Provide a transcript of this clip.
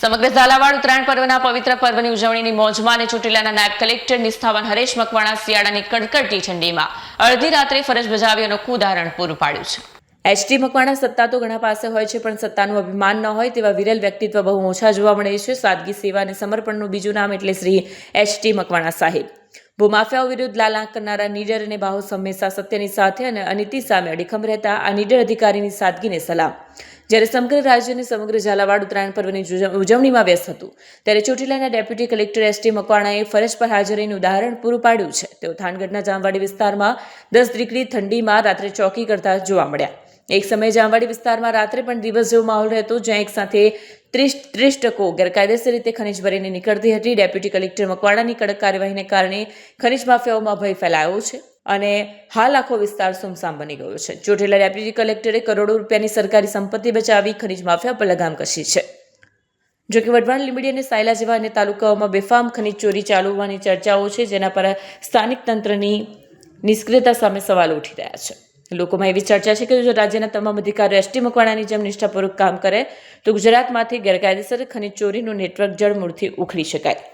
સમગ્ર ઝાલાવાડ ઉત્તરાયણ પર્વના પવિત્ર પર્વની ઉજવણીની મોજમાં અને ચોટીલાના નાયબ કલેક્ટર નિષ્ઠાવાન હરેશ મકવાણા શિયાળાની કડકડતી ઠંડીમાં અડધી રાત્રે ફરજ બજાવી અનોખું ઉદાહરણ પૂરું પાડ્યું છે. એચટી મકવાણા સત્તા તો ઘણા પાસે હોય છે, પણ સત્તાનું અભિમાન ન હોય તેવા વિરલ વ્યક્તિત્વ બહુ ઓછા જોવા મળે છે. સાદગી, સેવા અને સમર્પણનું બીજું નામ એટલે શ્રી એચટી મકવાણા સાહેબ. ભૂમાફિયાઓ વિરુદ્ધ લાલ આંખ કરનારા નીડર અને બાહોશ હંમેશા સત્યની સાથે અને અનીતિ સામે અડીખમ રહેતા આ નીડર અધિકારીની સાદગીને સલામ. જ્યારે સમગ્ર રાજ્ય અને સમગ્ર ઝાલાવાડ ઉત્તરાયણ પર્વની ઉજવણીમાં વ્યસ્ત હતું, ત્યારે ચોટીલાના ડેપ્યુટી કલેક્ટર એચટી મકવાણાએ ફરજ પર હાજર રહીને ઉદાહરણ પૂરું પાડ્યું છે. તેઓ થાનગઢના જામવાડી વિસ્તારમાં 10 ડિગ્રી ઠંડીમાં રાત્રે ચોકી કરતા જોવા મળ્યા. એક સમયે જામવાડી વિસ્તારમાં રાત્રે પણ દિવસ જેવો માહોલ રહેતો, જ્યાં એક સાથે 30 ટ્રકો ગેરકાયદેસર રીતે ખનીજ ભરીને નીકળતી હતી. ડેપ્યુટી કલેક્ટર મકવાણાની કડક કાર્યવાહીને કારણે ખનીજ માફિયાઓમાં ભય ફેલાયો છે અને હાલ આખો વિસ્તાર સુમસામ બની ગયો છે. ચોટીલા ડેપ્યુટી કલેક્ટરે કરોડો રૂપિયાની સરકારી સંપત્તિ બચાવી ખનીજ માફિયા પર લગામ કસી છે. જોકે વઢવાણ, લીંબડી અને સાયલા જેવા અન્ય તાલુકાઓમાં બેફામ ખનીજ ચોરી ચાલુ હોવાની ચર્ચાઓ છે, જેના પર સ્થાનિક તંત્રની નિષ્ક્રિયતા સામે સવાલો ઉઠી રહ્યા છે. લોકોમાં એવી ચર્ચા છે કે જો રાજ્યના તમામ અધિકારીઓ એચટી મકવાણાની જેમ નિષ્ઠાપૂર્વક કામ કરે તો ગુજરાતમાંથી ગેરકાયદેસર ખનીજ ચોરીનું નેટવર્ક જડમૂળથી ઉખડી શકાય.